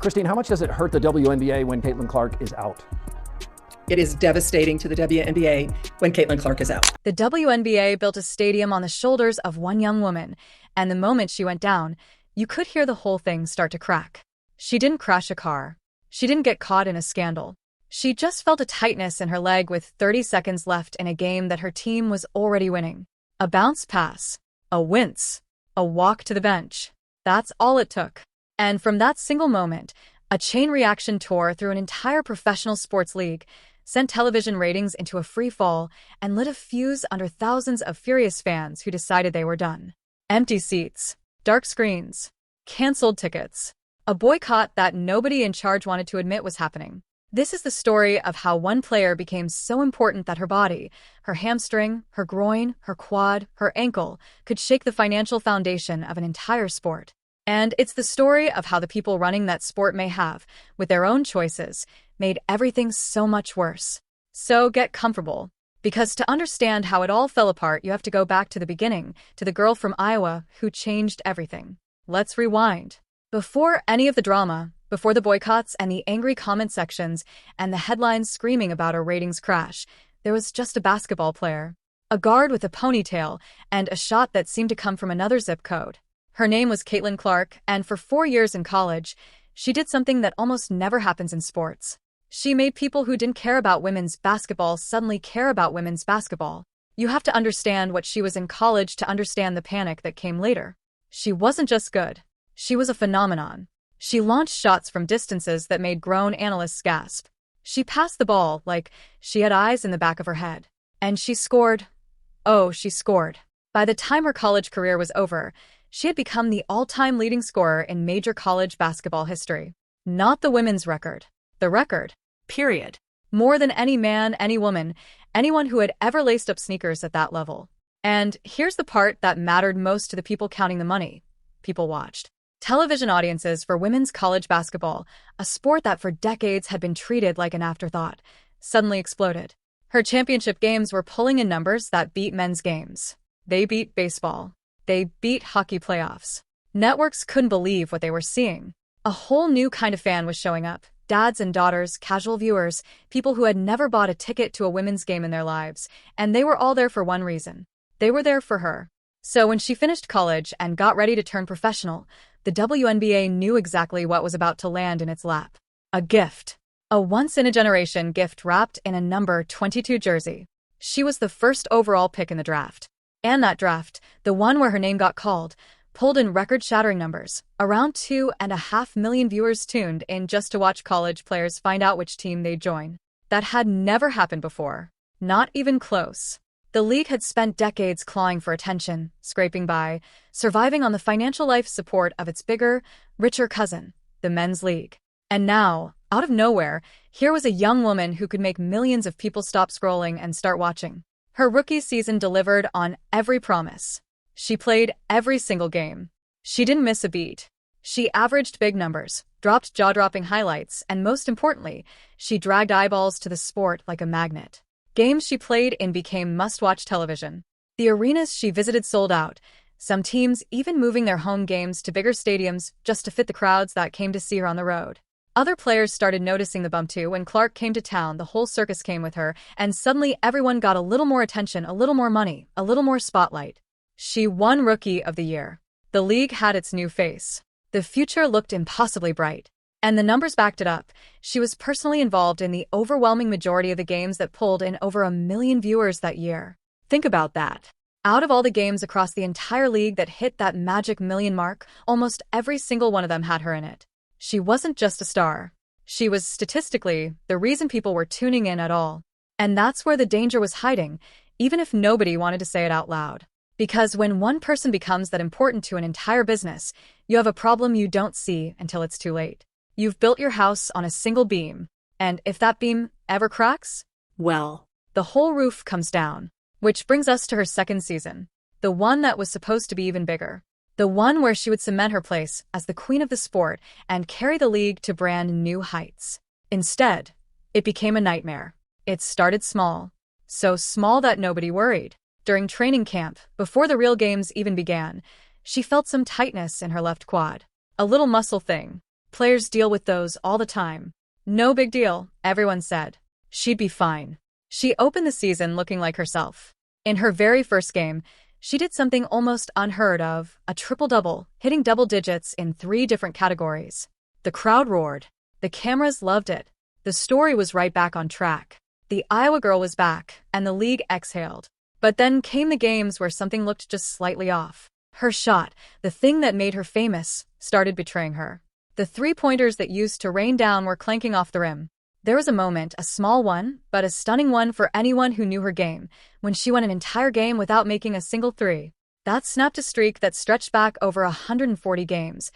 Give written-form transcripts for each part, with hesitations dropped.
Christine, how much does it hurt the WNBA when Caitlin Clark is out? It is devastating to the WNBA when Caitlin Clark is out. The WNBA built a stadium on the shoulders of one young woman, and the moment she went down, you could hear the whole thing start to crack. She didn't crash a car. She didn't get caught in a scandal. She just felt a tightness in her leg with 30 seconds left in a game that her team was already winning. A bounce pass, a wince, a walk to the bench. That's all it took. And from that single moment, a chain reaction tore through an entire professional sports league, sent television ratings into a free fall, and lit a fuse under thousands of furious fans who decided they were done. Empty seats, dark screens, canceled tickets, a boycott that nobody in charge wanted to admit was happening. This is the story of how one player became so important that her body, her hamstring, her groin, her quad, her ankle, could shake the financial foundation of an entire sport. And it's the story of how the people running that sport may have, with their own choices, made everything so much worse. So get comfortable, because to understand how it all fell apart, you have to go back to the beginning, to the girl from Iowa who changed everything. Let's rewind. Before any of the drama, before the boycotts and the angry comment sections and the headlines screaming about a ratings crash, there was just a basketball player, a guard with a ponytail, and a shot that seemed to come from another zip code. Her name was Caitlin Clark, and for 4 years in college, she did something that almost never happens in sports. She made people who didn't care about women's basketball suddenly care about women's basketball. You have to understand what she was in college to understand the panic that came later. She wasn't just good. She was a phenomenon. She launched shots from distances that made grown analysts gasp. She passed the ball like she had eyes in the back of her head. And she scored. Oh, she scored. By the time her college career was over, she had become the all-time leading scorer in major college basketball history. Not the women's record. The record. Period. More than any man, any woman, anyone who had ever laced up sneakers at that level. And here's the part that mattered most to the people counting the money. People watched. Television audiences for women's college basketball, a sport that for decades had been treated like an afterthought, suddenly exploded. Her championship games were pulling in numbers that beat men's games. They beat baseball. They beat hockey playoffs. Networks couldn't believe what they were seeing. A whole new kind of fan was showing up. Dads and daughters, casual viewers, people who had never bought a ticket to a women's game in their lives, and they were all there for one reason. They were there for her. So when she finished college and got ready to turn professional, the WNBA knew exactly what was about to land in its lap. A gift. A once-in-a-generation gift wrapped in a number 22 jersey. She was the first overall pick in the draft. And that draft, the one where her name got called, pulled in record-shattering numbers. Around 2.5 million viewers tuned in just to watch college players find out which team they'd join. That had never happened before. Not even close. The league had spent decades clawing for attention, scraping by, surviving on the financial life support of its bigger, richer cousin, the men's league. And now, out of nowhere, here was a young woman who could make millions of people stop scrolling and start watching. Her rookie season delivered on every promise. She played every single game. She didn't miss a beat. She averaged big numbers, dropped jaw-dropping highlights, and most importantly, she dragged eyeballs to the sport like a magnet. Games she played in became must-watch television. The arenas she visited sold out, some teams even moving their home games to bigger stadiums just to fit the crowds that came to see her on the road. Other players started noticing the bump too. When Clark came to town, the whole circus came with her, and suddenly everyone got a little more attention, a little more money, a little more spotlight. She won Rookie of the Year. The league had its new face. The future looked impossibly bright. And the numbers backed it up. She was personally involved in the overwhelming majority of the games that pulled in over 1 million viewers that year. Think about that. Out of all the games across the entire league that hit that magic million mark, almost every single one of them had her in it. She wasn't just a star. She was, statistically, the reason people were tuning in at all. And that's where the danger was hiding, even if nobody wanted to say it out loud. Because when one person becomes that important to an entire business, you have a problem you don't see until it's too late. You've built your house on a single beam, and if that beam ever cracks, well, the whole roof comes down. Which brings us to her second season, the one that was supposed to be even bigger. The one where she would cement her place as the queen of the sport and carry the league to brand new heights. Instead, it became a nightmare. It started small. So small that nobody worried. During training camp, before the real games even began, she felt some tightness in her left quad. A little muscle thing. Players deal with those all the time. No big deal, everyone said. She'd be fine. She opened the season looking like herself. In her very first game, she did something almost unheard of, a triple-double, hitting double digits in 3 different categories. The crowd roared. The cameras loved it. The story was right back on track. The Iowa girl was back, and the league exhaled. But then came the games where something looked just slightly off. Her shot, the thing that made her famous, started betraying her. The 3-pointers that used to rain down were clanking off the rim. There was a moment, a small one, but a stunning one for anyone who knew her game, when she went an entire game without making a single 3. That snapped a streak that stretched back over 140 games,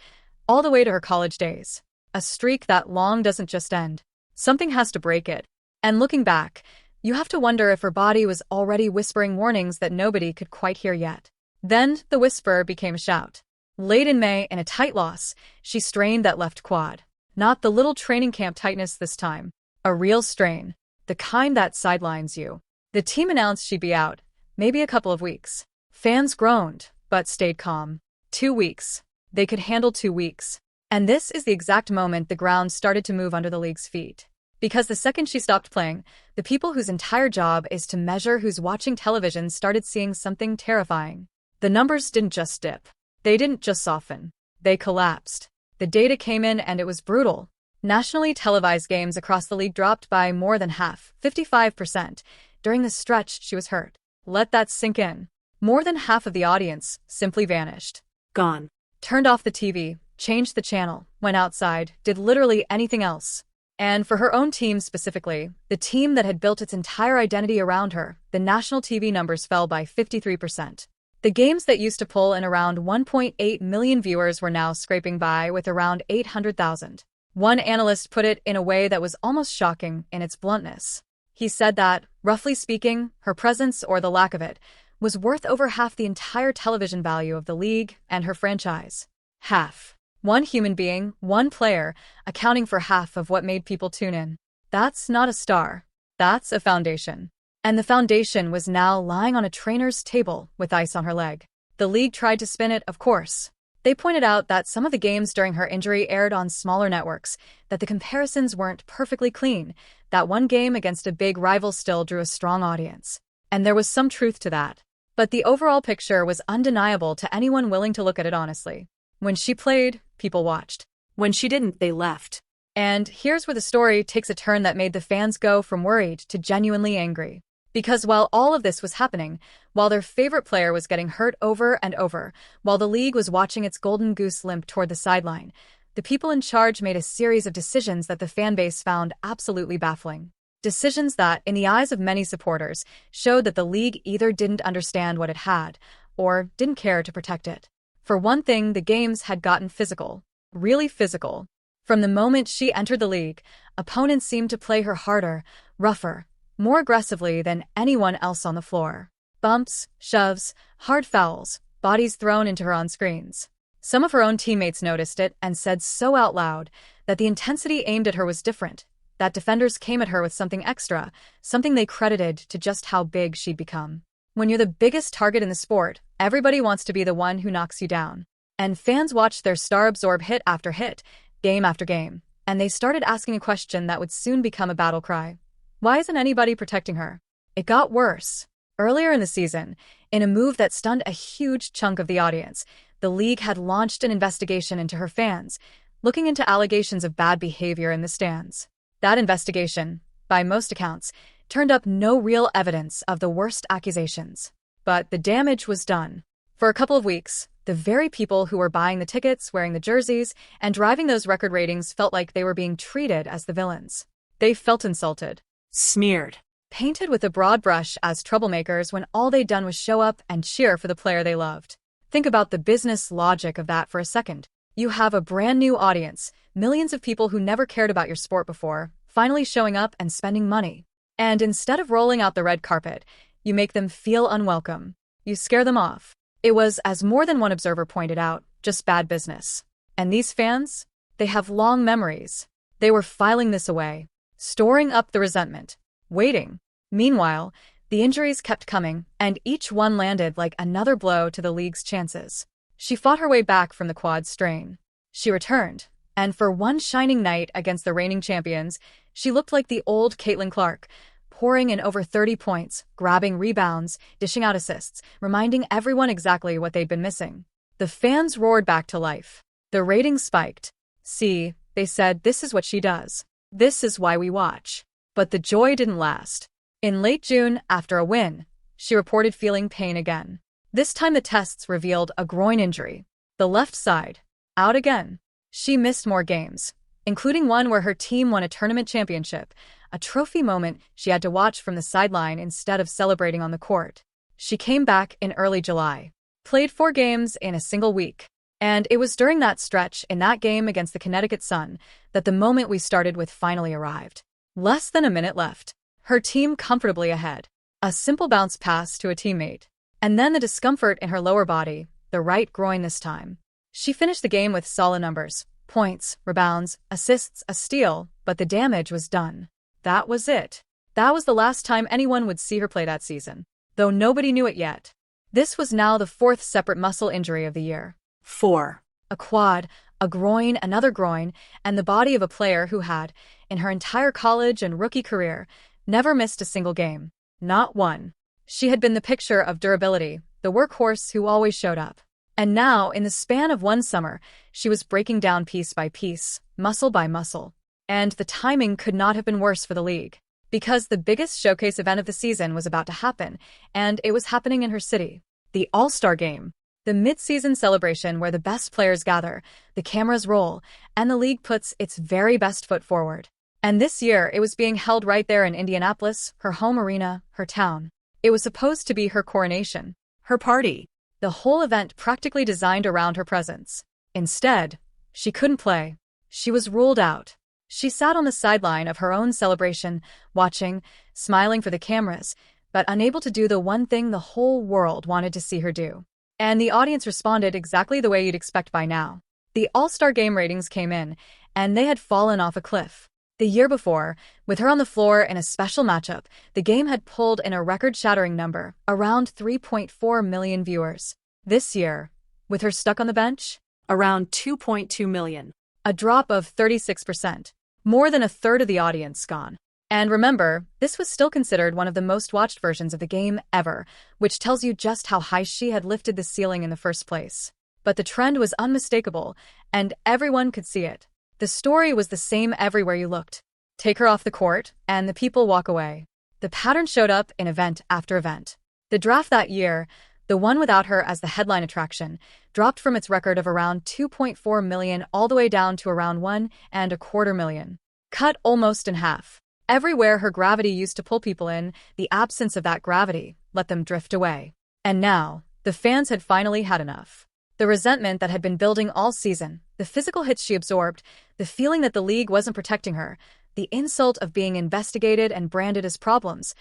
all the way to her college days. A streak that long doesn't just end. Something has to break it. And looking back, you have to wonder if her body was already whispering warnings that nobody could quite hear yet. Then the whisper became a shout. Late in May, in a tight loss, she strained that left quad. Not the little training camp tightness this time. A real strain. The kind that sidelines you. The team announced she'd be out, maybe a couple of weeks. Fans groaned, but stayed calm. 2 weeks. They could handle 2 weeks. And this is the exact moment the ground started to move under the league's feet. Because the second she stopped playing, the people whose entire job is to measure who's watching television started seeing something terrifying. The numbers didn't just dip. They didn't just soften. They collapsed. The data came in and it was brutal. Nationally televised games across the league dropped by more than half, 55%, during the stretch she was hurt. Let that sink in. More than half of the audience simply vanished. Gone. Turned off the TV, changed the channel, went outside, did literally anything else. And for her own team specifically, the team that had built its entire identity around her, the national TV numbers fell by 53%. The games that used to pull in around 1.8 million viewers were now scraping by with around 800,000. One analyst put it in a way that was almost shocking in its bluntness. He said that, roughly speaking, her presence, or the lack of it, was worth over half the entire television value of the league and her franchise. Half. One human being, one player, accounting for half of what made people tune in. That's not a star. That's a foundation. And the foundation was now lying on a trainer's table with ice on her leg. The league tried to spin it, of course. They pointed out that some of the games during her injury aired on smaller networks, that the comparisons weren't perfectly clean, that one game against a big rival still drew a strong audience. And there was some truth to that. But the overall picture was undeniable to anyone willing to look at it honestly. When she played, people watched. When she didn't, they left. And here's where the story takes a turn that made the fans go from worried to genuinely angry. Because while all of this was happening, while their favorite player was getting hurt over and over, while the league was watching its golden goose limp toward the sideline, the people in charge made a series of decisions that the fan base found absolutely baffling. Decisions that, in the eyes of many supporters, showed that the league either didn't understand what it had, or didn't care to protect it. For one thing, the games had gotten physical. Really physical. From the moment she entered the league, opponents seemed to play her harder, rougher, more aggressively than anyone else on the floor. Bumps, shoves, hard fouls, bodies thrown into her on screens. Some of her own teammates noticed it and said so out loud that the intensity aimed at her was different, that defenders came at her with something extra, something they credited to just how big she'd become. When you're the biggest target in the sport, everybody wants to be the one who knocks you down. And fans watched their star absorb hit after hit, game after game, and they started asking a question that would soon become a battle cry. Why isn't anybody protecting her? It got worse. Earlier in the season, in a move that stunned a huge chunk of the audience, the league had launched an investigation into her fans, looking into allegations of bad behavior in the stands. That investigation, by most accounts, turned up no real evidence of the worst accusations. But the damage was done. For a couple of weeks, the very people who were buying the tickets, wearing the jerseys, and driving those record ratings felt like they were being treated as the villains. They felt insulted. Smeared. Painted with a broad brush as troublemakers when all they'd done was show up and cheer for the player they loved. Think about the business logic of that for a second. You have a brand new audience, millions of people who never cared about your sport before, finally showing up and spending money. And instead of rolling out the red carpet, you make them feel unwelcome. You scare them off. It was, as more than one observer pointed out, just bad business. And these fans? They have long memories. They were filing this away, storing up the resentment, waiting. Meanwhile, the injuries kept coming, and each one landed like another blow to the league's chances. She fought her way back from the quad strain. She returned, And for one shining night against the reigning champions, she looked like the old Caitlin Clark, pouring in over 30 points, grabbing rebounds, dishing out assists, reminding everyone exactly what they'd been missing. The fans roared back to life. The ratings spiked. See, they said, this is what she does. This is why we watch. But the joy didn't last. In late June, after a win, she reported feeling pain again. This time the tests revealed a groin injury. The left side. Out again. She missed more games, including one where her team won a tournament championship, a trophy moment she had to watch from the sideline instead of celebrating on the court. She came back in early July, played 4 games in a single week. And it was during that stretch in that game against the Connecticut Sun that the moment we started with finally arrived. Less than a minute left. Her team comfortably ahead. A simple bounce pass to a teammate. And then the discomfort in her lower body, the right groin this time. She finished the game with solid numbers. Points, rebounds, assists, a steal, but the damage was done. That was it. That was the last time anyone would see her play that season. Though nobody knew it yet. This was now the 4th separate muscle injury of the year. 4. A quad, a groin, another groin, and the body of a player who had, in her entire college and rookie career, never missed a single game. Not one. She had been the picture of durability, the workhorse who always showed up. And now, in the span of one summer, she was breaking down piece by piece, muscle by muscle. And the timing could not have been worse for the league. Because the biggest showcase event of the season was about to happen, and it was happening in her city. The All-Star Game. The mid-season celebration where the best players gather, the cameras roll, and the league puts its very best foot forward. And this year, it was being held right there in Indianapolis, her home arena, her town. It was supposed to be her coronation, her party. The whole event practically designed around her presence. Instead, she couldn't play. She was ruled out. She sat on the sideline of her own celebration, watching, smiling for the cameras, but unable to do the one thing the whole world wanted to see her do. And the audience responded exactly the way you'd expect by now. The All-Star Game ratings came in, and they had fallen off a cliff. The year before, with her on the floor in a special matchup, the game had pulled in a record-shattering number, around 3.4 million viewers. This year, with her stuck on the bench, Around 2.2 million. a drop of 36%. More than a third of the audience gone. And remember, this was still considered one of the most watched versions of the game ever, which tells you just how high she had lifted the ceiling in the first place. But the trend was unmistakable, and everyone could see it. The story was the same everywhere you looked. Take her off the court, and the people walk away. The pattern showed up in event after event. The draft that year, the one without her as the headline attraction, dropped from its record of around 2.4 million all the way down to around 1.25 million. Cut almost in half. Everywhere her gravity used to pull people in, the absence of that gravity let them drift away. And now, the fans had finally had enough. The resentment that had been building all season, the physical hits she absorbed, the feeling that the league wasn't protecting her, the insult of being investigated and branded as problems,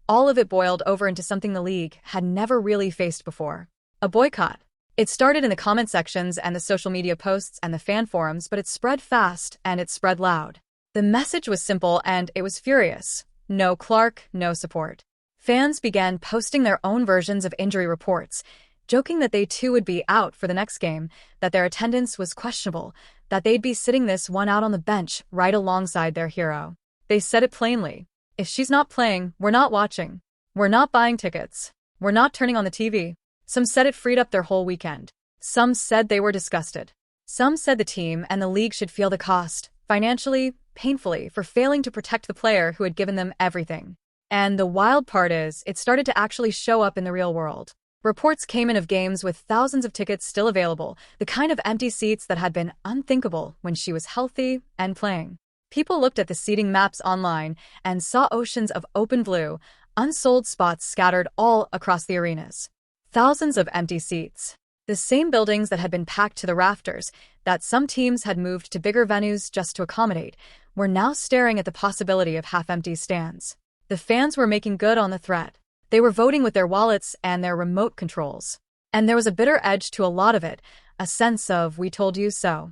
all of it boiled over into something the league had never really faced before. A boycott. It started in the comment sections and the social media posts and the fan forums, but it spread fast and it spread loud. The message was simple and it was furious. No Clark, no support. Fans began posting their own versions of injury reports, joking that they too would be out for the next game, that their attendance was questionable, that they'd be sitting this one out on the bench right alongside their hero. They said it plainly. If she's not playing, we're not watching. We're not buying tickets. We're not turning on the TV. Some said it freed up their whole weekend. Some said they were disgusted. Some said the team and the league should feel the cost, financially, painfully, for failing to protect the player who had given them everything. And the wild part is, it started to actually show up in the real world. Reports came in of games with thousands of tickets still available, the kind of empty seats that had been unthinkable when she was healthy and playing. People looked at the seating maps online and saw oceans of open blue, unsold spots scattered all across the arenas. Thousands of empty seats. The same buildings that had been packed to the rafters, that some teams had moved to bigger venues just to accommodate, were now staring at the possibility of half-empty stands. The fans were making good on the threat. They were voting with their wallets and their remote controls. And there was a bitter edge to a lot of it, a sense of "we told you so."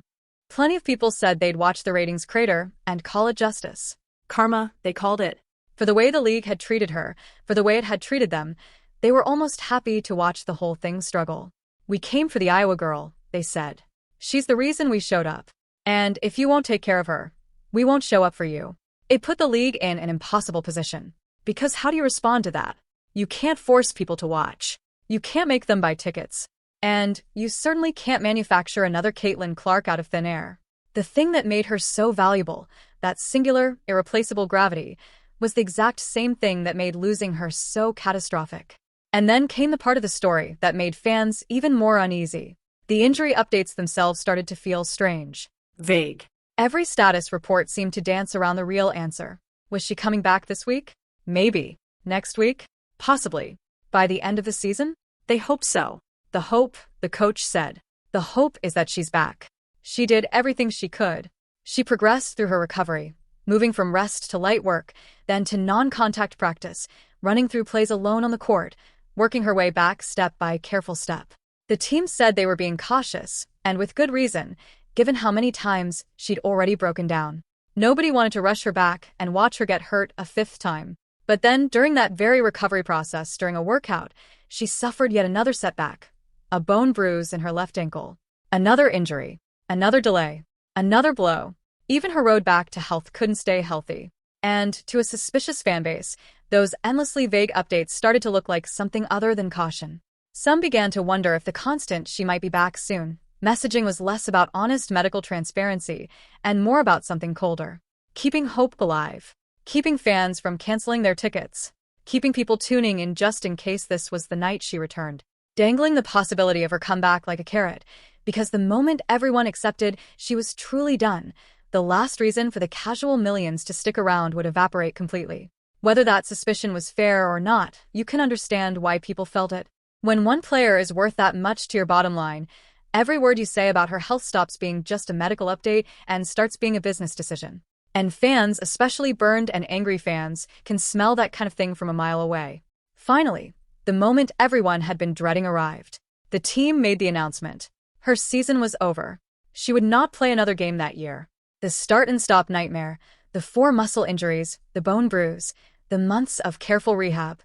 Plenty of people said they'd watch the ratings crater and call it justice. Karma, they called it. For the way the league had treated her, for the way it had treated them, they were almost happy to watch the whole thing struggle. "We came for the Iowa girl," they said. "She's the reason we showed up." And if you won't take care of her, we won't show up for you. It put the league in an impossible position. Because how do you respond to that? You can't force people to watch. You can't make them buy tickets. And you certainly can't manufacture another Caitlin Clark out of thin air. The thing that made her so valuable, that singular, irreplaceable gravity, was the exact same thing that made losing her so catastrophic. And then came the part of the story that made fans even more uneasy. The injury updates themselves started to feel strange, vague. Every status report seemed to dance around the real answer. Was she coming back this week? Maybe. Next week? Possibly. By the end of the season? They hope so. The hope, the coach said. The hope is that she's back. She did everything she could. She progressed through her recovery, moving from rest to light work, then to non-contact practice, running through plays alone on the court, working her way back step by careful step. The team said they were being cautious, and with good reason, given how many times she'd already broken down. Nobody wanted to rush her back and watch her get hurt a fifth time. But then, during that very recovery process during a workout, she suffered yet another setback. A bone bruise in her left ankle. Another injury. Another delay. Another blow. Even her road back to health couldn't stay healthy. And, to a suspicious fanbase, those endlessly vague updates started to look like something other than caution. Some began to wonder if the constant "she might be back soon" messaging was less about honest medical transparency and more about something colder. Keeping hope alive. Keeping fans from canceling their tickets. Keeping people tuning in just in case this was the night she returned. Dangling the possibility of her comeback like a carrot, because the moment everyone accepted she was truly done, the last reason for the casual millions to stick around would evaporate completely. Whether that suspicion was fair or not, you can understand why people felt it. When one player is worth that much to your bottom line, every word you say about her health stops being just a medical update and starts being a business decision. And fans, especially burned and angry fans, can smell that kind of thing from a mile away. Finally, the moment everyone had been dreading arrived. The team made the announcement. Her season was over. She would not play another game that year. The start-and-stop nightmare, the 4 muscle injuries, the bone bruise, the months of careful rehab,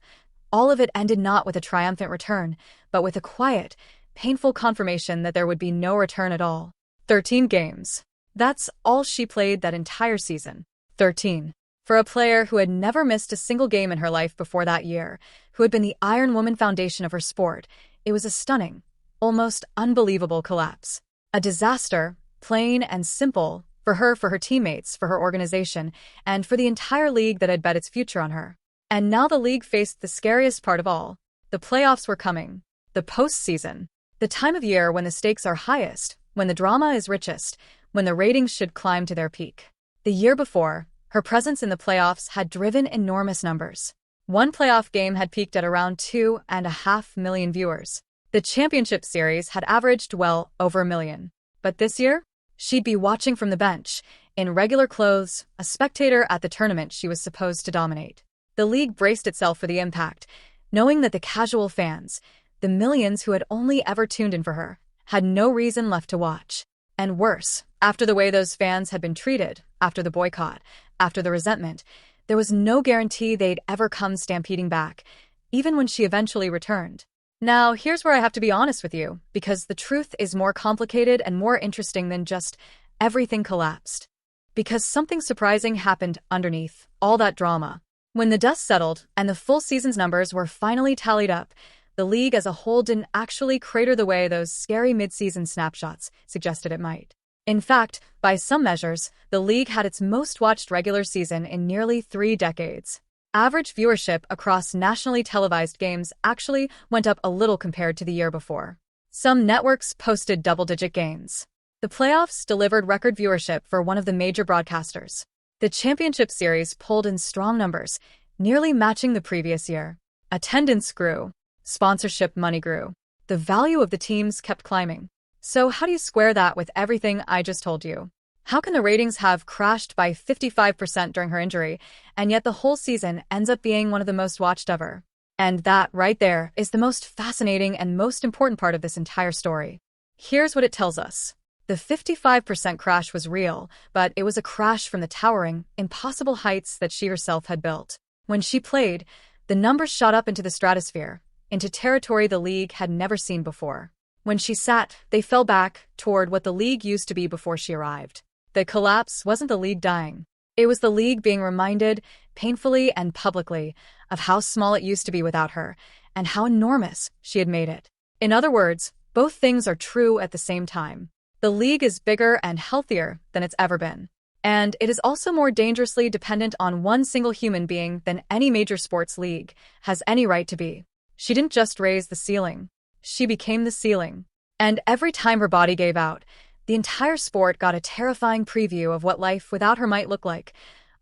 all of it ended not with a triumphant return, but with a quiet, painful confirmation that there would be no return at all. 13 games. That's all she played that entire season. 13. For a player who had never missed a single game in her life before that year, who had been the Iron Woman foundation of her sport, it was a stunning, almost unbelievable collapse. A disaster, plain and simple, for her teammates, for her organization, and for the entire league that had bet its future on her. And now the league faced the scariest part of all. The playoffs were coming. The postseason. The time of year when the stakes are highest, when the drama is richest, when the ratings should climb to their peak. The year before, her presence in the playoffs had driven enormous numbers. One playoff game had peaked at around 2.5 million viewers. The championship series had averaged well over 1 million. But this year, she'd be watching from the bench, in regular clothes, a spectator at the tournament she was supposed to dominate. The league braced itself for the impact, knowing that the casual fans, the millions who had only ever tuned in for her, had no reason left to watch. And worse, after the way those fans had been treated, after the boycott, after the resentment, there was no guarantee they'd ever come stampeding back, even when she eventually returned. Now, here's where I have to be honest with you, because the truth is more complicated and more interesting than just everything collapsed. Because something surprising happened underneath all that drama. When the dust settled and the full season's numbers were finally tallied up, the league as a whole didn't actually crater the way those scary mid-season snapshots suggested it might. In fact, by some measures, the league had its most-watched regular season in nearly 3 decades. Average viewership across nationally televised games actually went up a little compared to the year before. Some networks posted double-digit gains. The playoffs delivered record viewership for one of the major broadcasters. The championship series pulled in strong numbers, nearly matching the previous year. Attendance grew. Sponsorship money grew. The value of the teams kept climbing. So how do you square that with everything I just told you? How can the ratings have crashed by 55% during her injury, and yet the whole season ends up being one of the most watched ever? And that, right there, is the most fascinating and most important part of this entire story. Here's what it tells us. The 55% crash was real, but it was a crash from the towering, impossible heights that she herself had built. When she played, the numbers shot up into the stratosphere, into territory the league had never seen before. When she sat, they fell back toward what the league used to be before she arrived. The collapse wasn't the league dying. It was the league being reminded, painfully and publicly, of how small it used to be without her, and how enormous she had made it. In other words, both things are true at the same time. The league is bigger and healthier than it's ever been. And it is also more dangerously dependent on one single human being than any major sports league has any right to be. She didn't just raise the ceiling. She became the ceiling. And every time her body gave out, the entire sport got a terrifying preview of what life without her might look like,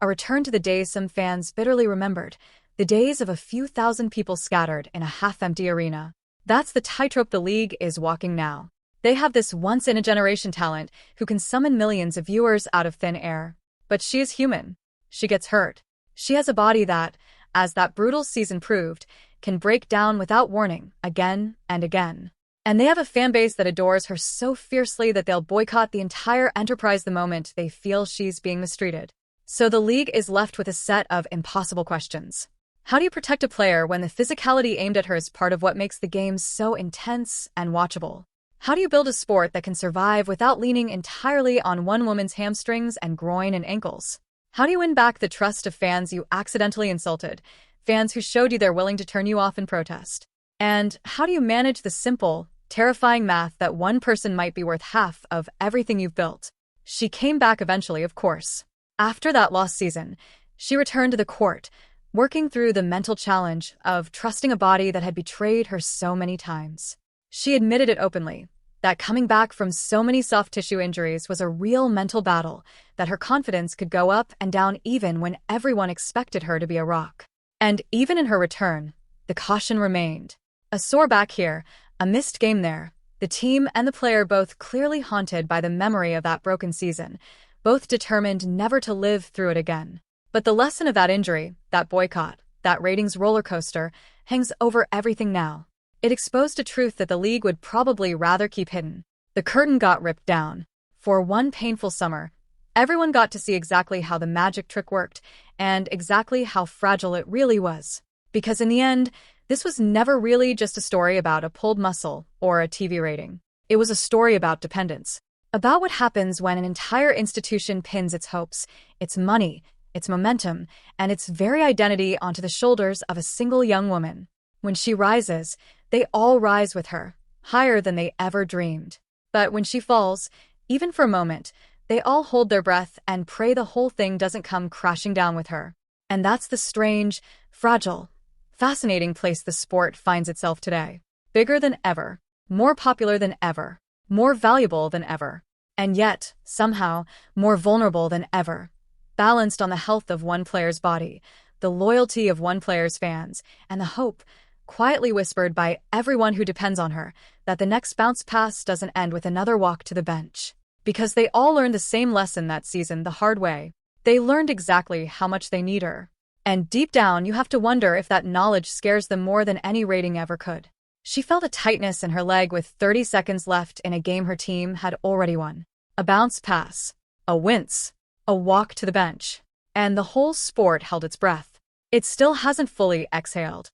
a return to the days some fans bitterly remembered, the days of a few thousand people scattered in a half-empty arena. That's the tightrope the league is walking now. They have this once-in-a-generation talent who can summon millions of viewers out of thin air. But she is human. She gets hurt. She has a body that, as that brutal season proved, can break down without warning again and again. And they have a fan base that adores her so fiercely that they'll boycott the entire enterprise the moment they feel she's being mistreated. So the league is left with a set of impossible questions. How do you protect a player when the physicality aimed at her is part of what makes the game so intense and watchable? How do you build a sport that can survive without leaning entirely on one woman's hamstrings and groin and ankles? How do you win back the trust of fans you accidentally insulted, fans who showed you they're willing to turn you off in protest? And how do you manage the simple, terrifying math that one person might be worth half of everything you've built? She came back eventually, of course. After that lost season, she returned to the court, working through the mental challenge of trusting a body that had betrayed her so many times. She admitted it openly, that coming back from so many soft tissue injuries was a real mental battle, that her confidence could go up and down even when everyone expected her to be a rock. And even in her return, the caution remained. A sore back here, a missed game there, the team and the player both clearly haunted by the memory of that broken season, both determined never to live through it again. But the lesson of that injury, that boycott, that ratings roller coaster, hangs over everything now. It exposed a truth that the league would probably rather keep hidden. The curtain got ripped down. For one painful summer, everyone got to see exactly how the magic trick worked and exactly how fragile it really was. Because in the end, this was never really just a story about a pulled muscle or a TV rating. It was a story about dependence, about what happens when an entire institution pins its hopes, its money, its momentum, and its very identity onto the shoulders of a single young woman. When she rises, they all rise with her, higher than they ever dreamed. But when she falls, even for a moment, they all hold their breath and pray the whole thing doesn't come crashing down with her. And that's the strange, fragile, fascinating place the sport finds itself today. Bigger than ever, more popular than ever, more valuable than ever, and yet, somehow, more vulnerable than ever. Balanced on the health of one player's body, the loyalty of one player's fans, and the hope, quietly whispered by everyone who depends on her, that the next bounce pass doesn't end with another walk to the bench. Because they all learned the same lesson that season the hard way. They learned exactly how much they need her. And deep down, you have to wonder if that knowledge scares them more than any rating ever could. She felt a tightness in her leg with 30 seconds left in a game her team had already won. A bounce pass, a wince, a walk to the bench. And the whole sport held its breath. It still hasn't fully exhaled.